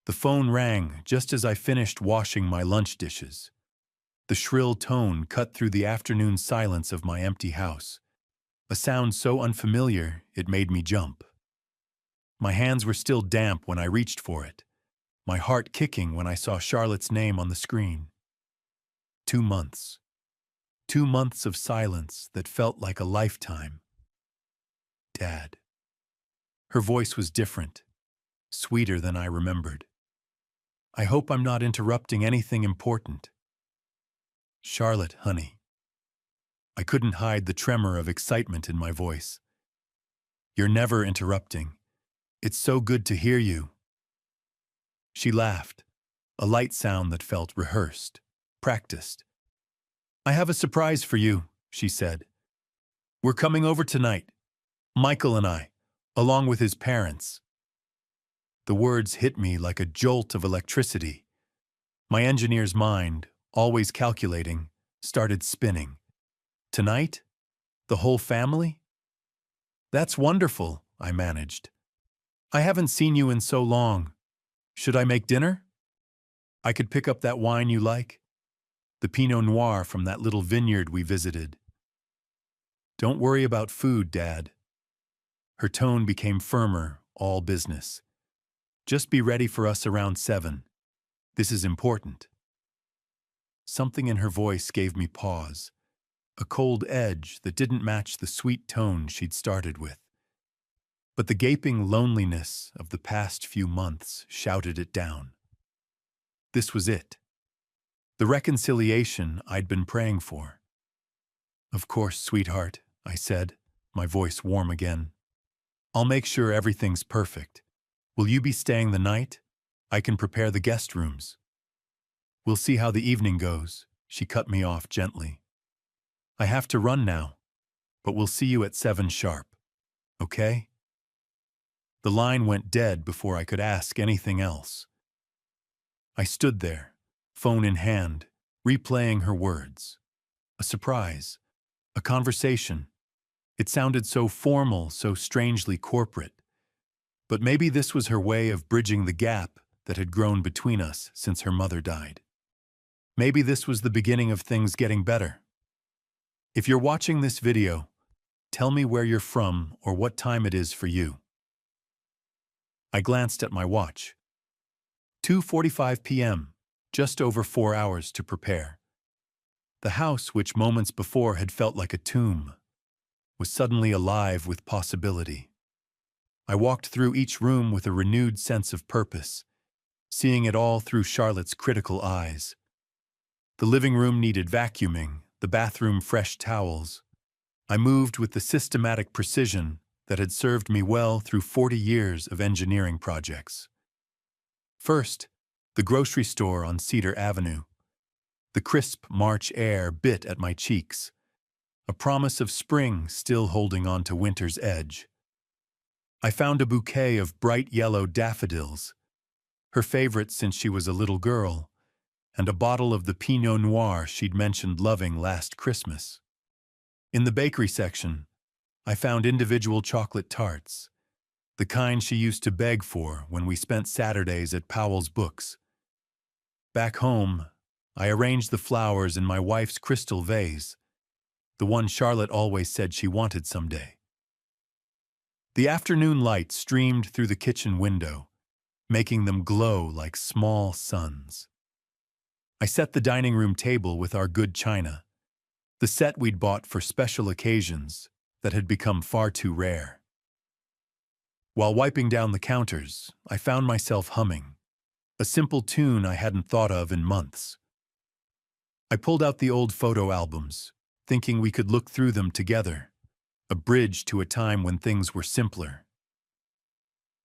The phone rang just as I finished washing my lunch dishes. The shrill tone cut through the afternoon silence of my empty house, a sound so unfamiliar it made me jump. My hands were still damp when I reached for it, my heart kicking when I saw Charlotte's name on the screen. 2 months. 2 months of silence that felt like a lifetime. Dad. Her voice was different, sweeter than I remembered. I hope I'm not interrupting anything important. Charlotte, honey. I couldn't hide the tremor of excitement in my voice. You're never interrupting. It's so good to hear you. She laughed, a light sound that felt rehearsed, practiced. I have a surprise for you, she said. We're coming over tonight, Michael and I, along with his parents. The words hit me like a jolt of electricity. My engineer's mind, always calculating, started spinning. Tonight? The whole family? That's wonderful, I managed. I haven't seen you in so long. Should I make dinner? I could pick up that wine you like. The Pinot Noir from that little vineyard we visited. Don't worry about food, Dad. Her tone became firmer, all business. Just be ready for us around 7. This is important. Something in her voice gave me pause, a cold edge that didn't match the sweet tone she'd started with. But the gaping loneliness of the past few months shouted it down. This was it. The reconciliation I'd been praying for. Of course, sweetheart, I said, my voice warm again. I'll make sure everything's perfect. Will you be staying the night? I can prepare the guest rooms. We'll see how the evening goes, she cut me off gently. I have to run now, but we'll see you at 7 sharp. Okay? The line went dead before I could ask anything else. I stood there, phone in hand, replaying her words. A surprise, a conversation. It sounded so formal, so strangely corporate. But maybe this was her way of bridging the gap that had grown between us since her mother died. Maybe this was the beginning of things getting better. If you're watching this video, tell me where you're from or what time it is for you. I glanced at my watch. 2:45 p.m., just over 4 hours to prepare. The house, which moments before had felt like a tomb, was suddenly alive with possibility. I walked through each room with a renewed sense of purpose, seeing it all through Charlotte's critical eyes. The living room needed vacuuming, the bathroom fresh towels. I moved with the systematic precision that had served me well through 40 years of engineering projects. First, the grocery store on Cedar Avenue. The crisp March air bit at my cheeks, a promise of spring still holding on to winter's edge. I found a bouquet of bright yellow daffodils, her favorite since she was a little girl, and a bottle of the Pinot Noir she'd mentioned loving last Christmas. In the bakery section, I found individual chocolate tarts, the kind she used to beg for when we spent Saturdays at Powell's Books. Back home, I arranged the flowers in my wife's crystal vase, the one Charlotte always said she wanted someday. The afternoon light streamed through the kitchen window, making them glow like small suns. I set the dining room table with our good china, the set we'd bought for special occasions that had become far too rare. While wiping down the counters, I found myself humming, a simple tune I hadn't thought of in months. I pulled out the old photo albums, thinking we could look through them together, a bridge to a time when things were simpler.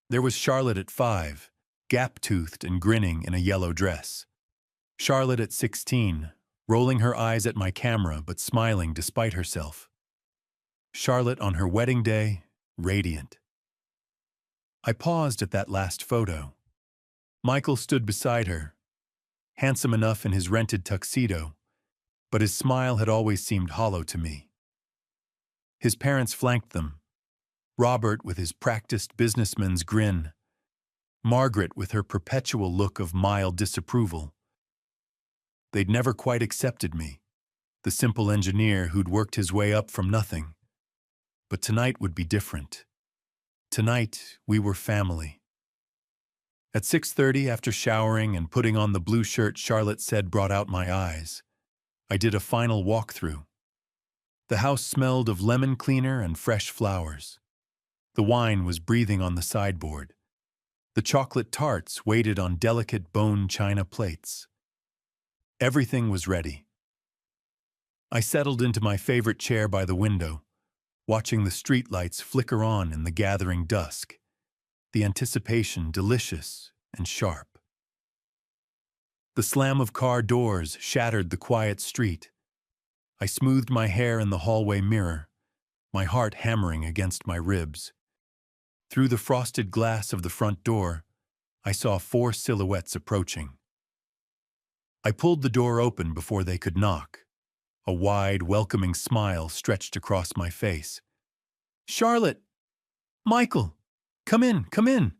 There was Charlotte at 5, gap-toothed and grinning in a yellow dress. Charlotte at 16, rolling her eyes at my camera but smiling despite herself. Charlotte on her wedding day, radiant. I paused at that last photo. Michael stood beside her, handsome enough in his rented tuxedo, but his smile had always seemed hollow to me. His parents flanked them, Robert with his practiced businessman's grin, Margaret with her perpetual look of mild disapproval. They'd never quite accepted me, the simple engineer who'd worked his way up from nothing. But tonight would be different. Tonight, we were family. At 6:30, after showering and putting on the blue shirt Charlotte said brought out my eyes, I did a final walkthrough. The house smelled of lemon cleaner and fresh flowers. The wine was breathing on the sideboard. The chocolate tarts waited on delicate bone china plates. Everything was ready. I settled into my favorite chair by the window, watching the streetlights flicker on in the gathering dusk, the anticipation delicious and sharp. The slam of car doors shattered the quiet street. I smoothed my hair in the hallway mirror, my heart hammering against my ribs. Through the frosted glass of the front door, I saw 4 silhouettes approaching. I pulled the door open before they could knock. A wide, welcoming smile stretched across my face. "Charlotte! Michael! Come in, come in!"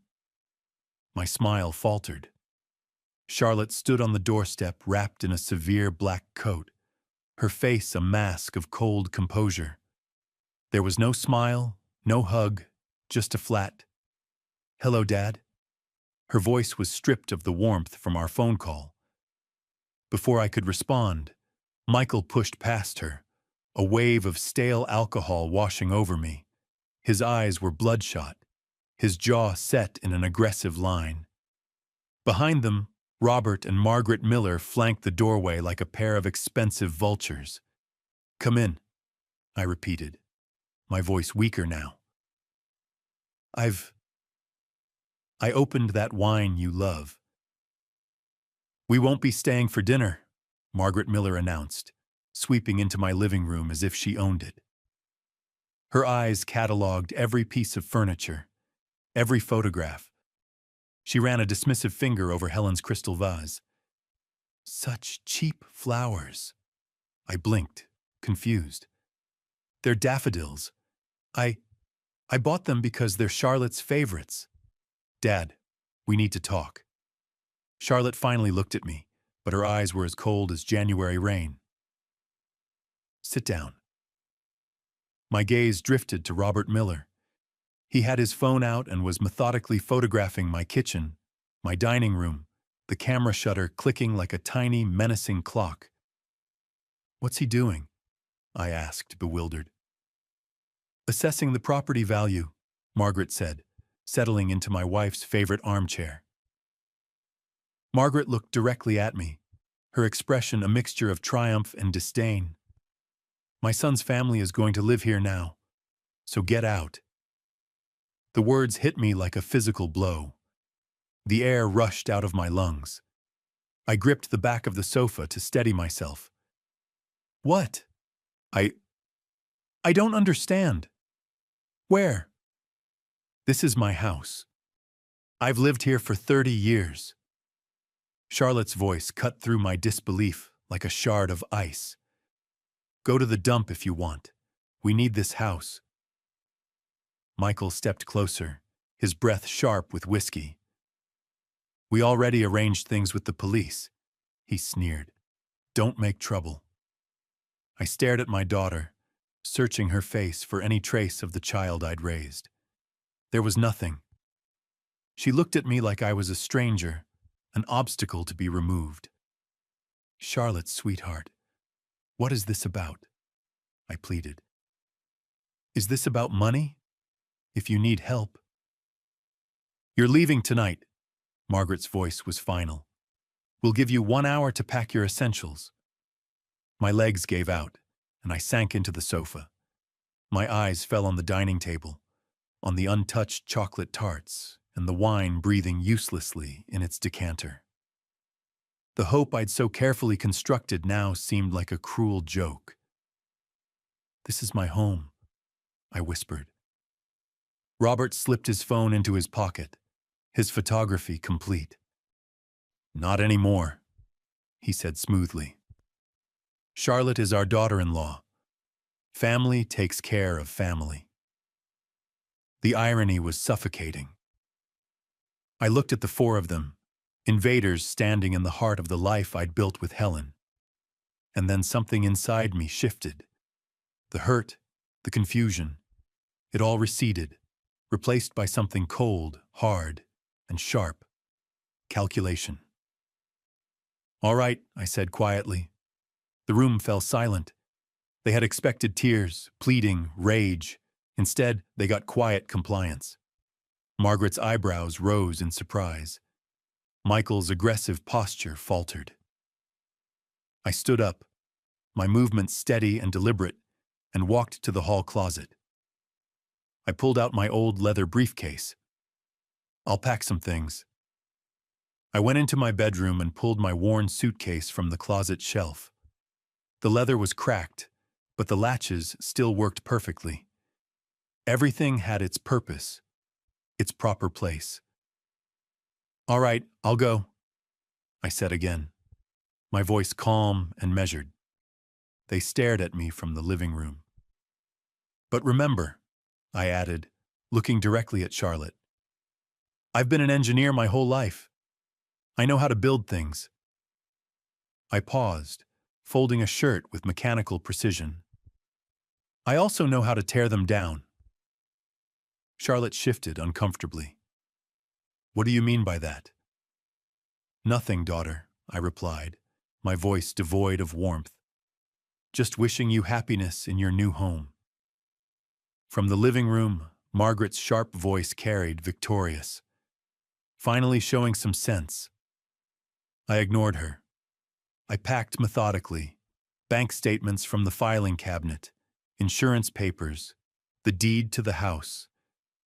My smile faltered. Charlotte stood on the doorstep wrapped in a severe black coat, her face a mask of cold composure. There was no smile, no hug, just a flat, "Hello, Dad." Her voice was stripped of the warmth from our phone call. Before I could respond, Michael pushed past her, a wave of stale alcohol washing over me. His eyes were bloodshot, his jaw set in an aggressive line. Behind them, Robert and Margaret Miller flanked the doorway like a pair of expensive vultures. "Come in," I repeated, my voice weaker now. I opened that wine you love." "We won't be staying for dinner," Margaret Miller announced, sweeping into my living room as if she owned it. Her eyes catalogued every piece of furniture, every photograph. She ran a dismissive finger over Helen's crystal vase. "Such cheap flowers." I blinked, confused. "They're daffodils. I bought them because they're Charlotte's favorites." "Dad, we need to talk." Charlotte finally looked at me, but her eyes were as cold as January rain. "Sit down." My gaze drifted to Robert Miller. He had his phone out and was methodically photographing my kitchen, my dining room, the camera shutter clicking like a tiny, menacing clock. "What's he doing?" I asked, bewildered. "Assessing the property value," Margaret said, settling into my wife's favorite armchair. Margaret looked directly at me, her expression a mixture of triumph and disdain. "My son's family is going to live here now, so get out." The words hit me like a physical blow. The air rushed out of my lungs. I gripped the back of the sofa to steady myself. "What? I don't understand." "Where?" "This is my house. I've lived here for 30 years. Charlotte's voice cut through my disbelief like a shard of ice. "Go to the dump if you want. We need this house." Michael stepped closer, his breath sharp with whiskey. "We already arranged things with the police," he sneered. "Don't make trouble." I stared at my daughter, searching her face for any trace of the child I'd raised. There was nothing. She looked at me like I was a stranger, an obstacle to be removed. "Charlotte, sweetheart, what is this about?" I pleaded. "Is this about money? If you need help." "You're leaving tonight." Margaret's voice was final. "We'll give you 1 hour to pack your essentials." My legs gave out, and I sank into the sofa. My eyes fell on the dining table, on the untouched chocolate tarts, and the wine breathing uselessly in its decanter. The hope I'd so carefully constructed now seemed like a cruel joke. "This is my home," I whispered. Robert slipped his phone into his pocket, his photography complete. "Not anymore," he said smoothly. "Charlotte is our daughter-in-law. Family takes care of family." The irony was suffocating. I looked at the four of them, invaders standing in the heart of the life I'd built with Helen. And then something inside me shifted. The hurt, the confusion, it all receded, replaced by something cold, hard, and sharp. Calculation. "All right," I said quietly. The room fell silent. They had expected tears, pleading, rage. Instead, they got quiet compliance. Margaret's eyebrows rose in surprise. Michael's aggressive posture faltered. I stood up, my movements steady and deliberate, and walked to the hall closet. I pulled out my old leather briefcase. "I'll pack some things." I went into my bedroom and pulled my worn suitcase from the closet shelf. The leather was cracked, but the latches still worked perfectly. Everything had its purpose, its proper place. "All right, I'll go," I said again, my voice calm and measured. They stared at me from the living room. "But remember," I added, looking directly at Charlotte, "I've been an engineer my whole life. I know how to build things." I paused, folding a shirt with mechanical precision. "I also know how to tear them down." Charlotte shifted uncomfortably. "What do you mean by that?" "Nothing, daughter," I replied, my voice devoid of warmth. "Just wishing you happiness in your new home." From the living room, Margaret's sharp voice carried, victorious, finally showing some sense. I ignored her. I packed methodically, bank statements from the filing cabinet, insurance papers, the deed to the house,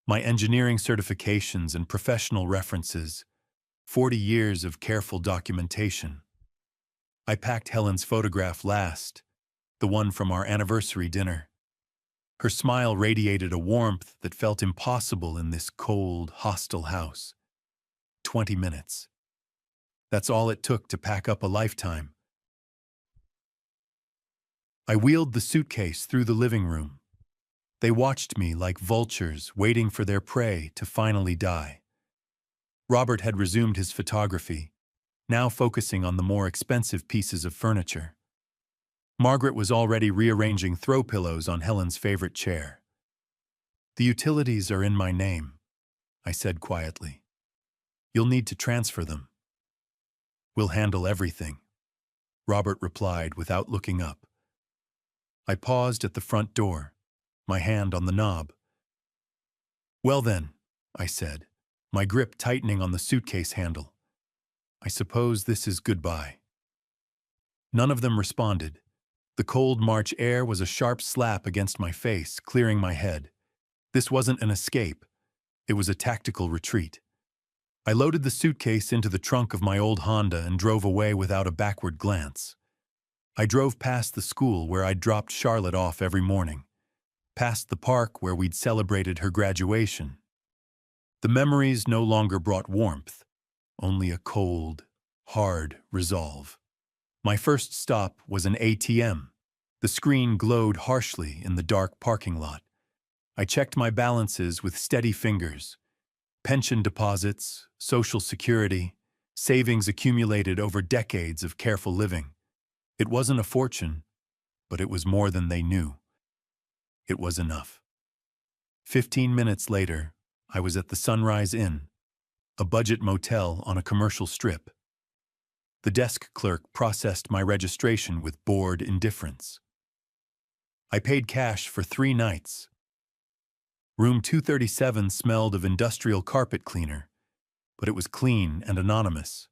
my engineering certifications and professional references, 40 years of careful documentation. I packed Helen's photograph last, the one from our anniversary dinner. Her smile radiated a warmth that felt impossible in this cold, hostile house. 20 minutes. That's all it took to pack up a lifetime. I wheeled the suitcase through the living room. They watched me like vultures waiting for their prey to finally die. Robert had resumed his photography, now focusing on the more expensive pieces of furniture. Margaret was already rearranging throw pillows on Helen's favorite chair. "The utilities are in my name," I said quietly. "You'll need to transfer them." "We'll handle everything," Robert replied without looking up. I paused at the front door, my hand on the knob. "Well then," I said, my grip tightening on the suitcase handle, "I suppose this is goodbye." None of them responded. The cold March air was a sharp slap against my face, clearing my head. This wasn't an escape. It was a tactical retreat. I loaded the suitcase into the trunk of my old Honda and drove away without a backward glance. I drove past the school where I'd dropped Charlotte off every morning, past the park where we'd celebrated her graduation. The memories no longer brought warmth, only a cold, hard resolve. My first stop was an ATM. The screen glowed harshly in the dark parking lot. I checked my balances with steady fingers. Pension deposits, Social Security, savings accumulated over decades of careful living. It wasn't a fortune, but it was more than they knew. It was enough. 15 minutes later, I was at the Sunrise Inn, a budget motel on a commercial strip. The desk clerk processed my registration with bored indifference. I paid cash for 3 nights. Room 237 smelled of industrial carpet cleaner, but it was clean and anonymous.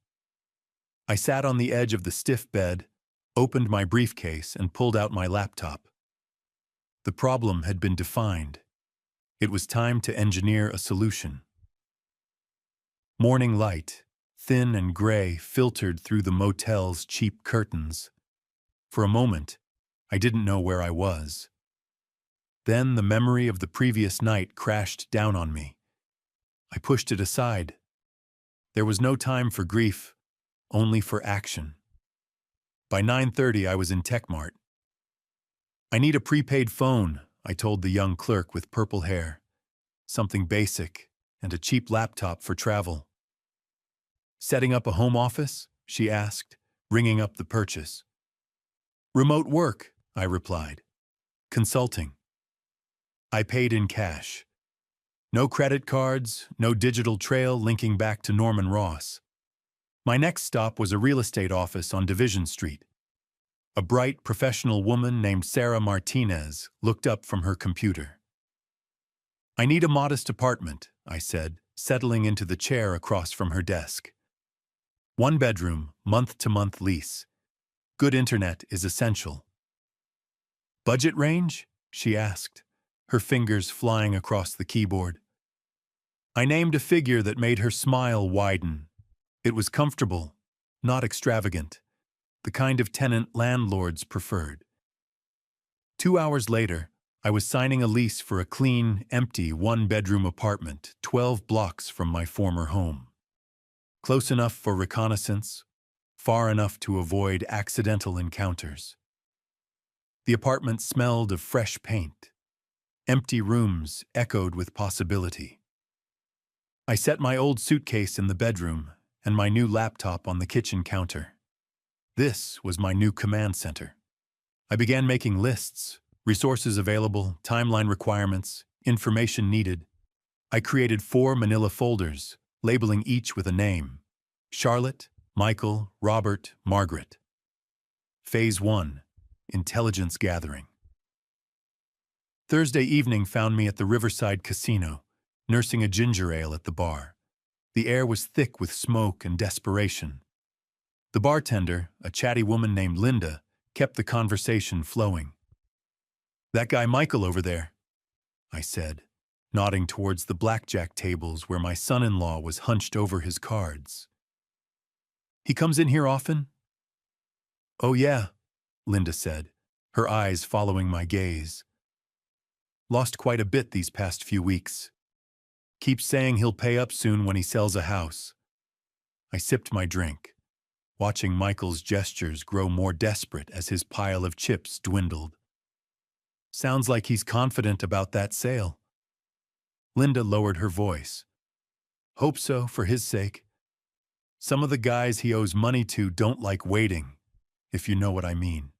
I sat on the edge of the stiff bed, opened my briefcase, and pulled out my laptop. The problem had been defined. It was time to engineer a solution. Morning light, thin and gray, filtered through the motel's cheap curtains. For a moment, I didn't know where I was. Then the memory of the previous night crashed down on me. I pushed it aside. There was no time for grief, only for action. By 9:30, I was in TechMart. "I need a prepaid phone," I told the young clerk with purple hair. "Something basic, and a cheap laptop for travel." Setting up a home office? She asked, ringing up the purchase. Remote work, I replied. Consulting. I paid in cash. No credit cards, no digital trail linking back to Norman Ross. My next stop was a real estate office on Division Street. A bright, professional woman named Sarah Martinez looked up from her computer. I need a modest apartment, I said, settling into the chair across from her desk. 1 bedroom, month-to-month lease. Good internet is essential. Budget range? She asked, her fingers flying across the keyboard. I named a figure that made her smile widen. It was comfortable, not extravagant, the kind of tenant landlords preferred. 2 hours later, I was signing a lease for a clean, empty 1-bedroom apartment 12 blocks from my former home. Close enough for reconnaissance, far enough to avoid accidental encounters. The apartment smelled of fresh paint. Empty rooms echoed with possibility. I set my old suitcase in the bedroom and my new laptop on the kitchen counter. This was my new command center. I began making lists, resources available, timeline requirements, information needed. I created 4 manila folders, labeling each with a name: Charlotte, Michael, Robert, Margaret. Phase 1: Intelligence Gathering. Thursday evening found me at the Riverside Casino, nursing a ginger ale at the bar. The air was thick with smoke and desperation. The bartender, a chatty woman named Linda, kept the conversation flowing. That guy Michael over there, I said, nodding towards the blackjack tables where my son-in-law was hunched over his cards. He comes in here often? Oh yeah, Linda said, her eyes following my gaze. Lost quite a bit these past few weeks. Keeps saying he'll pay up soon when he sells a house. I sipped my drink, watching Michael's gestures grow more desperate as his pile of chips dwindled. Sounds like he's confident about that sale. Linda lowered her voice. Hope so, for his sake. Some of the guys he owes money to don't like waiting, if you know what I mean.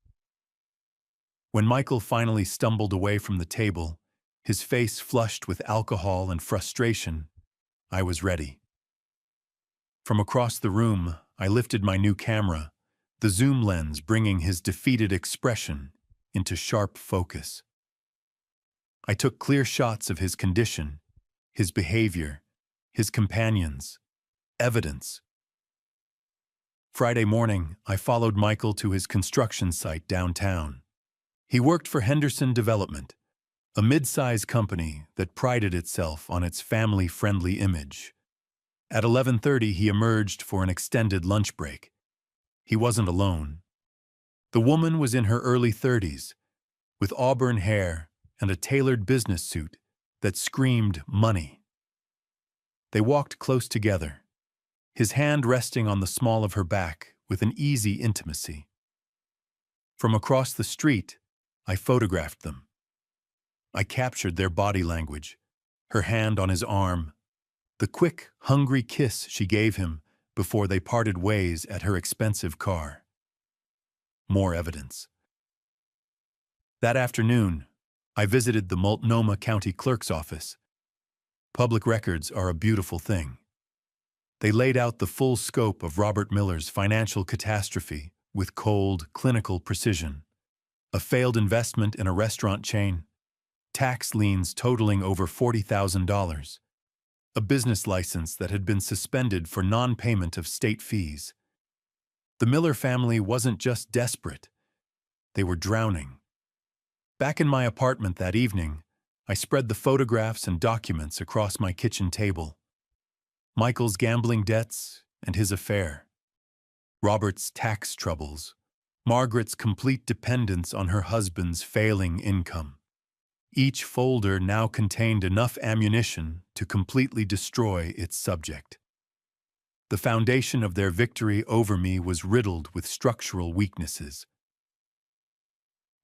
When Michael finally stumbled away from the table, his face flushed with alcohol and frustration, I was ready. From across the room, I lifted my new camera, the zoom lens bringing his defeated expression into sharp focus. I took clear shots of his condition, his behavior, his companions, evidence. Friday morning, I followed Michael to his construction site downtown. He worked for Henderson Development, a mid-size company that prided itself on its family-friendly image. At 11:30, he emerged for an extended lunch break. He wasn't alone. The woman was in her early 30s, with auburn hair and a tailored business suit that screamed money. They walked close together, his hand resting on the small of her back with an easy intimacy. From across the street, I photographed them. I captured their body language, her hand on his arm, the quick, hungry kiss she gave him before they parted ways at her expensive car. More evidence. That afternoon, I visited the Multnomah County Clerk's office. Public records are a beautiful thing. They laid out the full scope of Robert Miller's financial catastrophe with cold, clinical precision. A failed investment in a restaurant chain, tax liens totaling over $40,000, a business license that had been suspended for non-payment of state fees. The Miller family wasn't just desperate, they were drowning. Back in my apartment that evening, I spread the photographs and documents across my kitchen table. Michael's gambling debts and his affair. Robert's tax troubles. Margaret's complete dependence on her husband's failing income. Each folder now contained enough ammunition to completely destroy its subject. The foundation of their victory over me was riddled with structural weaknesses.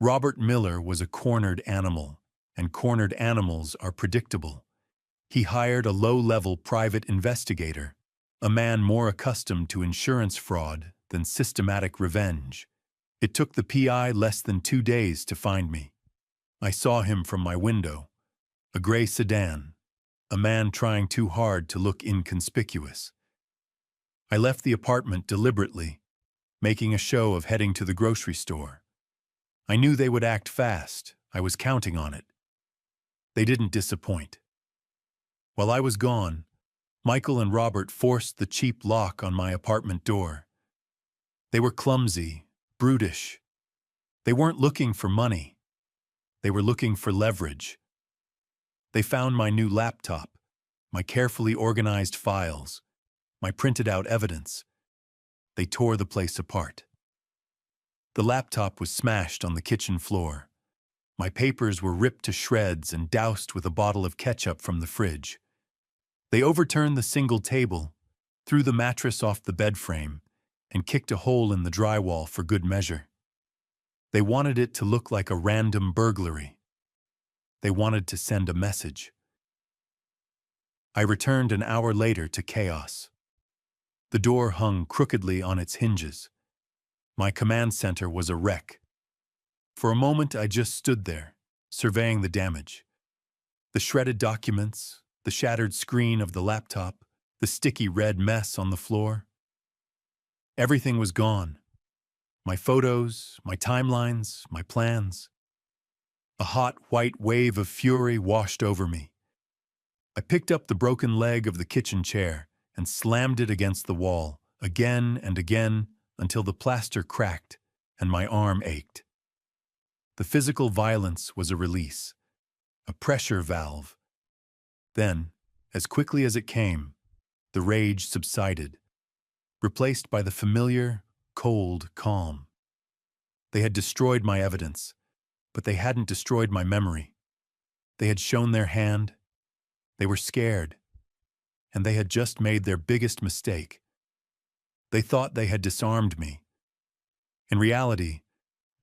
Robert Miller was a cornered animal, and cornered animals are predictable. He hired a low-level private investigator, a man more accustomed to insurance fraud than systematic revenge. It took the PI less than 2 days to find me. I saw him from my window, a gray sedan, a man trying too hard to look inconspicuous. I left the apartment deliberately, making a show of heading to the grocery store. I knew they would act fast. I was counting on it. They didn't disappoint. While I was gone, Michael and Robert forced the cheap lock on my apartment door. They were clumsy, brutish. They weren't looking for money. They were looking for leverage. They found my new laptop, my carefully organized files, my printed-out evidence. They tore the place apart. The laptop was smashed on the kitchen floor. My papers were ripped to shreds and doused with a bottle of ketchup from the fridge. They overturned the single table, threw the mattress off the bed frame, and kicked a hole in the drywall for good measure. They wanted it to look like a random burglary. They wanted to send a message. I returned an hour later to chaos. The door hung crookedly on its hinges. My command center was a wreck. For a moment, I just stood there, surveying the damage. The shredded documents, the shattered screen of the laptop, the sticky red mess on the floor. Everything was gone. My photos, my timelines, my plans. A hot, white wave of fury washed over me. I picked up the broken leg of the kitchen chair and slammed it against the wall, again and again, until the plaster cracked and my arm ached. The physical violence was a release, a pressure valve. Then, as quickly as it came, the rage subsided, replaced by the familiar, cold calm. They had destroyed my evidence, but they hadn't destroyed my memory. They had shown their hand. They were scared, and they had just made their biggest mistake. They thought they had disarmed me. In reality,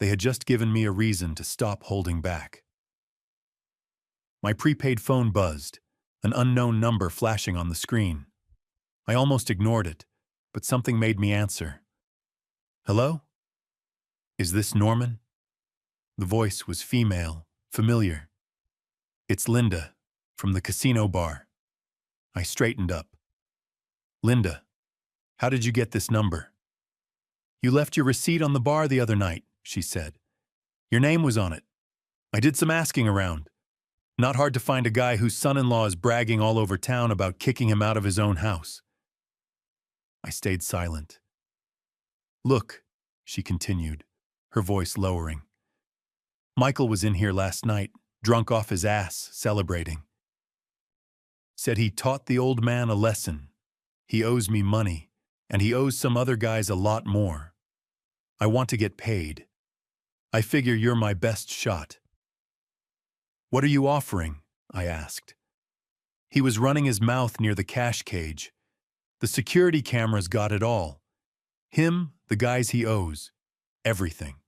they had just given me a reason to stop holding back. My prepaid phone buzzed, an unknown number flashing on the screen. I almost ignored it, but something made me answer. "Hello? Is this Norman?" The voice was female, familiar. "It's Linda, from the casino bar." I straightened up. "Linda, how did you get this number?" "You left your receipt on the bar the other night," she said. "Your name was on it. I did some asking around. Not hard to find a guy whose son-in-law is bragging all over town about kicking him out of his own house." I stayed silent. "Look," she continued, her voice lowering. "Michael was in here last night, drunk off his ass, celebrating. Said he taught the old man a lesson. He owes me money, and he owes some other guys a lot more. I want to get paid. I figure you're my best shot." "What are you offering?" I asked. He was running his mouth near the cash cage. The security cameras got it all. Him, the guys he owes, everything.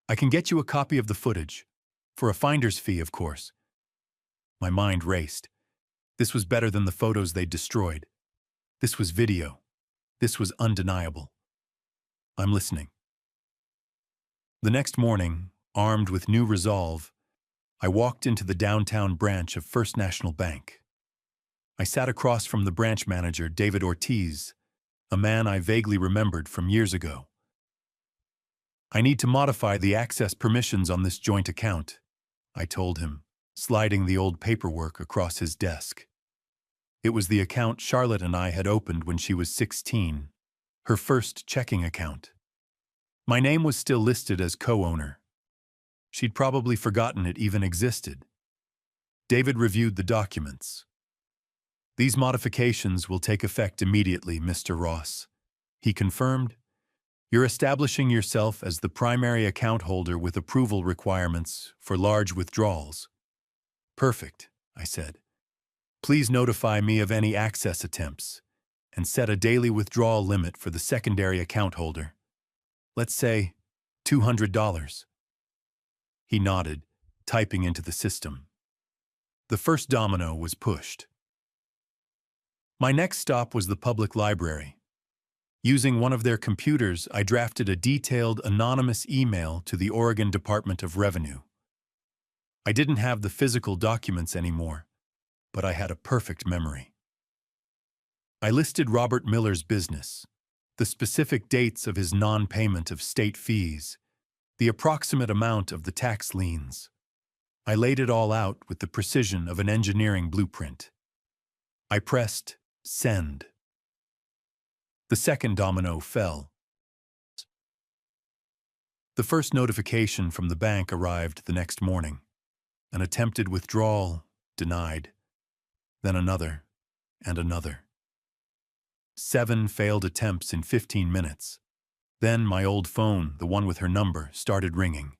"I can get you a copy of the footage. For a finder's fee, of course." My mind raced. This was better than the photos they'd destroyed. This was video. This was undeniable. "I'm listening." The next morning, armed with new resolve, I walked into the downtown branch of First National Bank. I sat across from the branch manager, David Ortiz, a man I vaguely remembered from years ago. "I need to modify the access permissions on this joint account," I told him, sliding the old paperwork across his desk. It was the account Charlotte and I had opened when she was 16, her first checking account. My name was still listed as co-owner. She'd probably forgotten it even existed. David reviewed the documents. "These modifications will take effect immediately, Mr. Ross," he confirmed. "You're establishing yourself as the primary account holder with approval requirements for large withdrawals." "Perfect," I said. "Please notify me of any access attempts and set a daily withdrawal limit for the secondary account holder. Let's say $200. He nodded, typing into the system. The first domino was pushed. My next stop was the public library. Using one of their computers, I drafted a detailed, anonymous email to the Oregon Department of Revenue. I didn't have the physical documents anymore, but I had a perfect memory. I listed Robert Miller's business, the specific dates of his non-payment of state fees, the approximate amount of the tax liens. I laid it all out with the precision of an engineering blueprint. I pressed send. The second domino fell. The first notification from the bank arrived the next morning. An attempted withdrawal, denied. Then another, and another. 7 failed attempts in 15 minutes. Then my old phone, the one with her number, started ringing.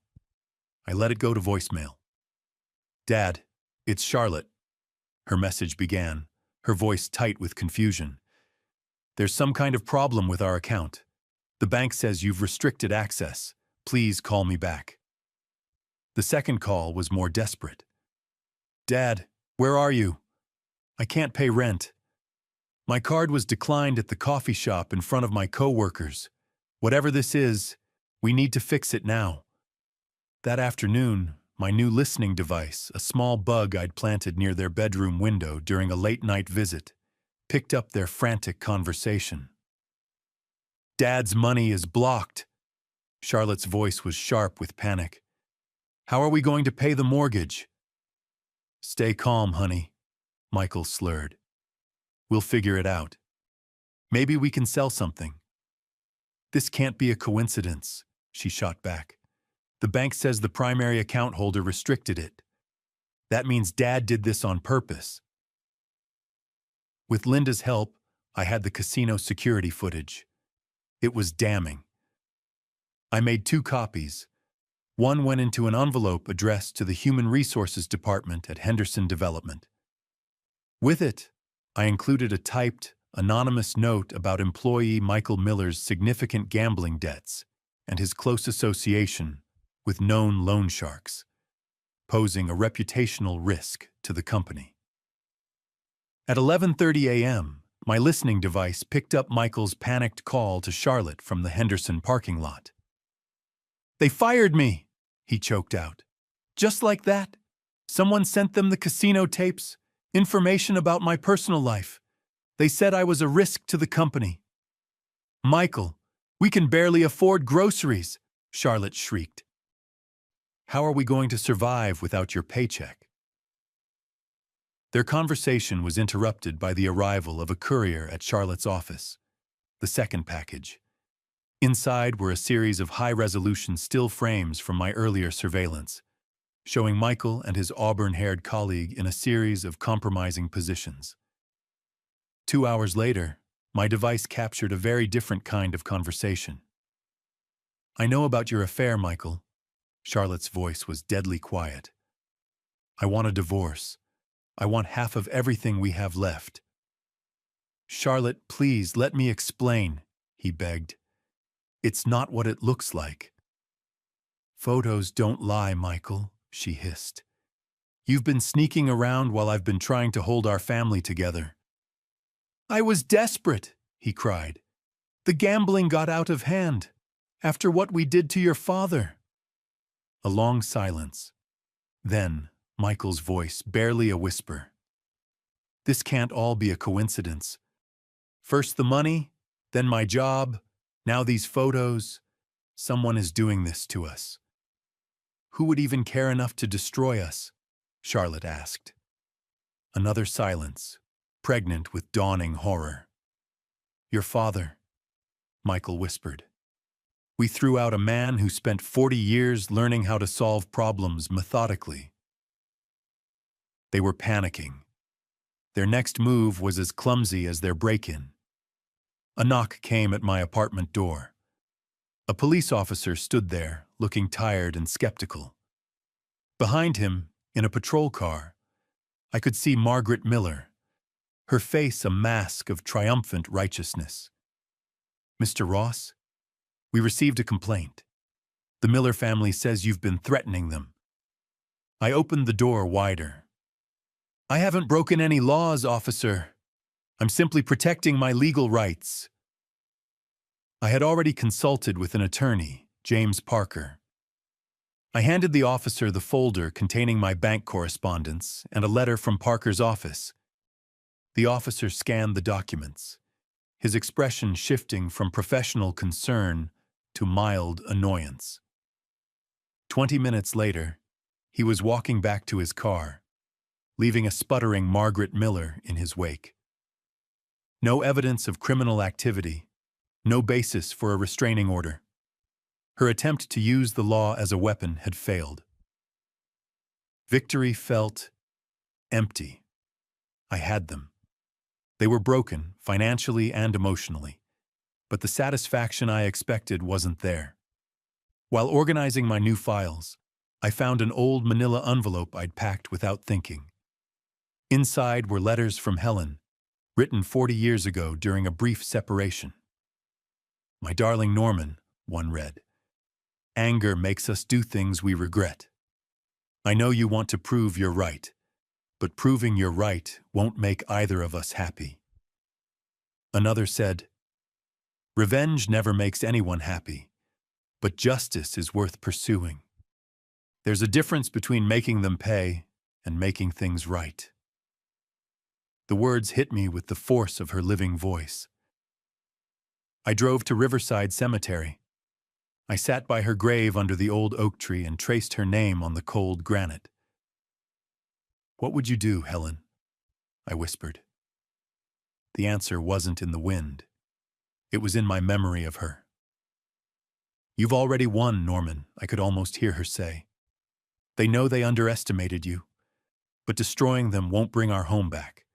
I let it go to voicemail. "Dad, it's Charlotte." Her message began, her voice tight with confusion. "There's some kind of problem with our account. The bank says you've restricted access. Please call me back." The second call was more desperate. "Dad, where are you? I can't pay rent. My card was declined at the coffee shop in front of my coworkers. Whatever this is, we need to fix it now." That afternoon, my new listening device, a small bug I'd planted near their bedroom window during a late-night visit, picked up their frantic conversation. "Dad's money is blocked." Charlotte's voice was sharp with panic. "How are we going to pay the mortgage?" "Stay calm, honey," Michael slurred. "We'll figure it out. Maybe we can sell something." "This can't be a coincidence," she shot back. "The bank says the primary account holder restricted it. That means Dad did this on purpose." With Linda's help, I had the casino security footage. It was damning. I made 2 copies. One went into an envelope addressed to the Human Resources Department at Henderson Development. With it, I included a typed, anonymous note about employee Michael Miller's significant gambling debts and his close association with known loan sharks, posing a reputational risk to the company. At 11:30 a.m., my listening device picked up Michael's panicked call to Charlotte from the Henderson parking lot. "They fired me," he choked out. "Just like that. Someone sent them the casino tapes, information about my personal life. They said I was a risk to the company." "Michael, we can barely afford groceries," Charlotte shrieked. "How are we going to survive without your paycheck?" Their conversation was interrupted by the arrival of a courier at Charlotte's office, the second package. Inside were a series of high-resolution still frames from my earlier surveillance, showing Michael and his auburn-haired colleague in a series of compromising positions. 2 hours later, my device captured a very different kind of conversation. "I know about your affair, Michael." Charlotte's voice was deadly quiet. "I want a divorce. I want half of everything we have left." "Charlotte, please let me explain," he begged. "It's not what it looks like." "Photos don't lie, Michael," she hissed. "You've been sneaking around while I've been trying to hold our family together." "I was desperate," he cried. "The gambling got out of hand. After what we did to your father." A long silence. Then, Michael's voice, barely a whisper. "This can't all be a coincidence. First the money, then my job, now these photos. Someone is doing this to us." "Who would even care enough to destroy us?" Charlotte asked. Another silence, pregnant with dawning horror. "Your father," Michael whispered. "We threw out a man who spent 40 years learning how to solve problems methodically." They were panicking. Their next move was as clumsy as their break-in. A knock came at my apartment door. A police officer stood there, looking tired and skeptical. Behind him, in a patrol car, I could see Margaret Miller, her face a mask of triumphant righteousness. "Mr. Ross, we received a complaint. The Miller family says you've been threatening them." I opened the door wider. "I haven't broken any laws, officer." I'm simply protecting my legal rights. I had already consulted with an attorney, James Parker. I handed the officer the folder containing my bank correspondence and a letter from Parker's office. The officer scanned the documents, his expression shifting from professional concern to mild annoyance. 20 minutes later, he was walking back to his car, leaving a sputtering Margaret Miller in his wake. No evidence of criminal activity, no basis for a restraining order. Her attempt to use the law as a weapon had failed. Victory felt empty. I had them. They were broken, financially and emotionally, but the satisfaction I expected wasn't there. While organizing my new files, I found an old manila envelope I'd packed without thinking. Inside were letters from Helen, written 40 years ago during a brief separation. "My darling Norman," one read, "anger makes us do things we regret. I know you want to prove you're right, but proving you're right won't make either of us happy." Another said, "Revenge never makes anyone happy, but justice is worth pursuing. There's a difference between making them pay and making things right." The words hit me with the force of her living voice. I drove to Riverside Cemetery. I sat by her grave under the old oak tree and traced her name on the cold granite. "What would you do, Helen?" I whispered. The answer wasn't in the wind. It was in my memory of her. "You've already won, Norman," I could almost hear her say. "They know they underestimated you, but destroying them won't bring our home back.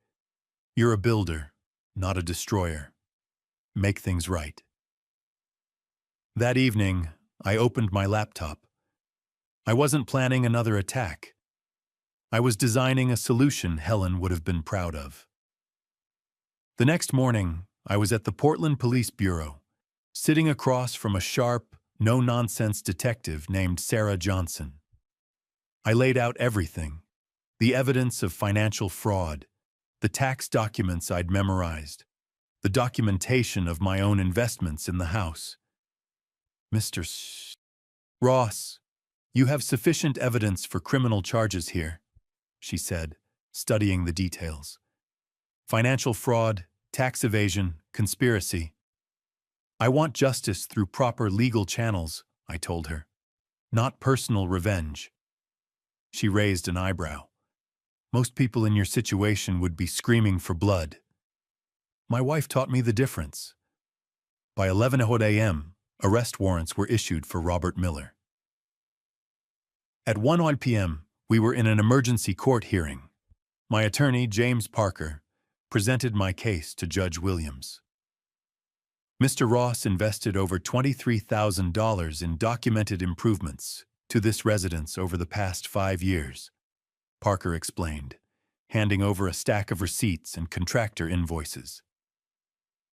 You're a builder, not a destroyer. Make things right." That evening, I opened my laptop. I wasn't planning another attack. I was designing a solution Helen would have been proud of. The next morning, I was at the Portland Police Bureau, sitting across from a sharp, no-nonsense detective named Sarah Johnson. I laid out everything: the evidence of financial fraud, the tax documents I'd memorized, the documentation of my own investments in the house. "Mr. Ross, you have sufficient evidence for criminal charges here," she said, studying the details. "Financial fraud, tax evasion, conspiracy. I want justice through proper legal channels," I told her, "not personal revenge." She raised an eyebrow. "Most people in your situation would be screaming for blood." My wife taught me the difference. By 11 a.m., arrest warrants were issued for Robert Miller. At 1 p.m., we were in an emergency court hearing. My attorney, James Parker, presented my case to Judge Williams. "Mr. Ross invested over $23,000 in documented improvements to this residence over the past 5 years, Parker explained, handing over a stack of receipts and contractor invoices.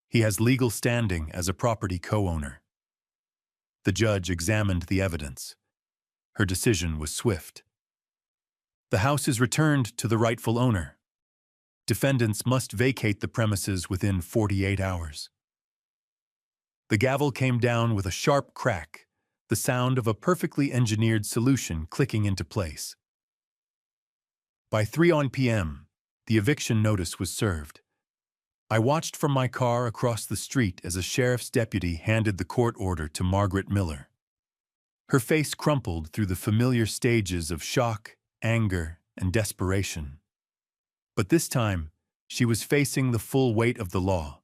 "He has legal standing as a property co-owner." The judge examined the evidence. Her decision was swift. "The house is returned to the rightful owner. Defendants must vacate the premises within 48 hours. The gavel came down with a sharp crack, the sound of a perfectly engineered solution clicking into place. By 3 p.m., the eviction notice was served. I watched from my car across the street as a sheriff's deputy handed the court order to Margaret Miller. Her face crumpled through the familiar stages of shock, anger, and desperation. But this time, she was facing the full weight of the law.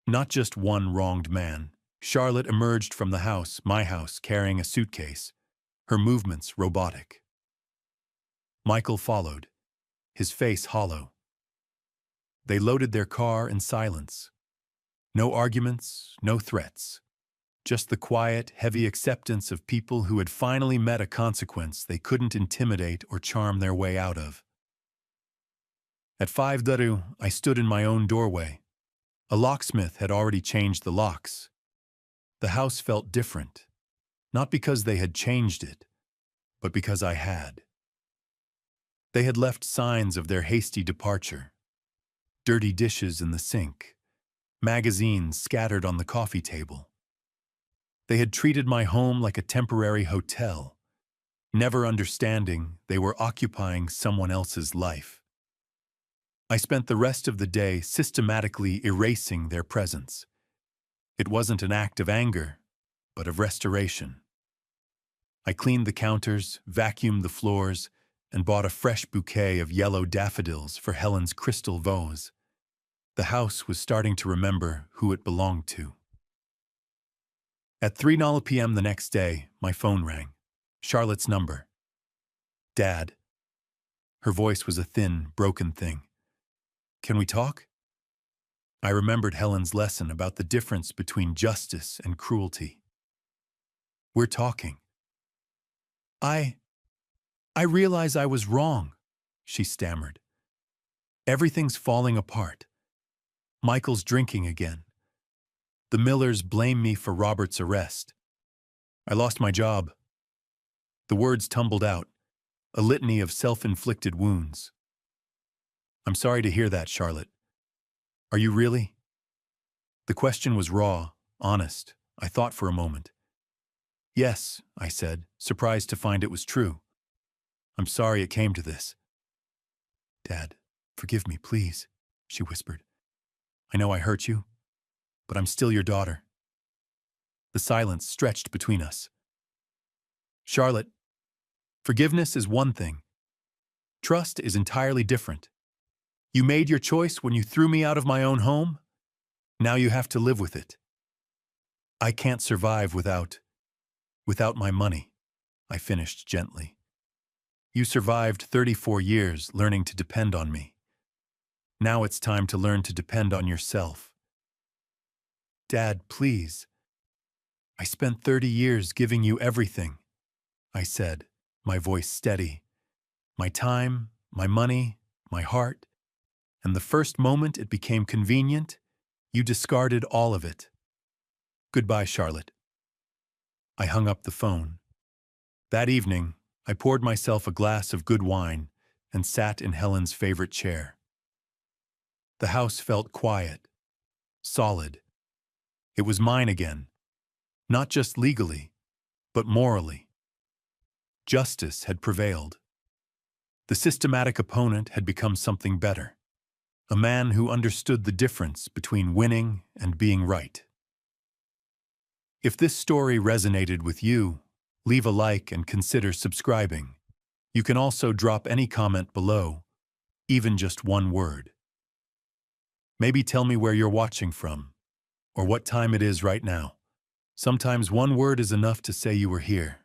Not just one wronged man. Charlotte emerged from the house, my house, carrying a suitcase, her movements robotic. Michael followed, his face hollow. They loaded their car in silence. No arguments, no threats. Just the quiet, heavy acceptance of people who had finally met a consequence they couldn't intimidate or charm their way out of. At 5:00, I stood in my own doorway. A locksmith had already changed the locks. The house felt different, not because they had changed it, but because I had. They had left signs of their hasty departure. dirty dishes in the sink, magazines scattered on the coffee table. They had treated my home like a temporary hotel, never understanding they were occupying someone else's life. I spent the rest of the day systematically erasing their presence. It wasn't an act of anger, but of restoration. I cleaned the counters, vacuumed the floors, and bought a fresh bouquet of yellow daffodils for Helen's crystal vase. The house was starting to remember who it belonged to. At 3:00 p.m. the next day, my phone rang. Charlotte's number. "Dad." Her voice was a thin, broken thing. "Can we talk?" I remembered Helen's lesson about the difference between justice and cruelty. "We're talking." I realize I was wrong," she stammered. "Everything's falling apart. Michael's drinking again. The Millers blame me for Robert's arrest. I lost my job." The words tumbled out, a litany of self-inflicted wounds. "I'm sorry to hear that, Charlotte. Are you really?" The question was raw, honest. I thought for a moment. "Yes," I said, surprised to find it was true. "I'm sorry it came to this." "Dad, forgive me, please," she whispered. "I know I hurt you, but I'm still your daughter." The silence stretched between us. "Charlotte, forgiveness is one thing. Trust is entirely different. You made your choice when you threw me out of my own home. Now you have to live with it. I can't survive without my money," I finished gently. "You survived 34 years learning to depend on me. Now it's time to learn to depend on yourself." "Dad, please. I spent 30 years giving you everything," I said, my voice steady. "My time, my money, my heart. And the first moment it became convenient, you discarded all of it. Goodbye, Charlotte." I hung up the phone. That evening, I poured myself a glass of good wine and sat in Helen's favorite chair. The house felt quiet, solid. It was mine again, not just legally, but morally. Justice had prevailed. The systematic opponent had become something better, a man who understood the difference between winning and being right. If this story resonated with you, leave a like and consider subscribing. You can also drop any comment below, even just one word. Maybe tell me where you're watching from, or what time it is right now. Sometimes one word is enough to say you were here.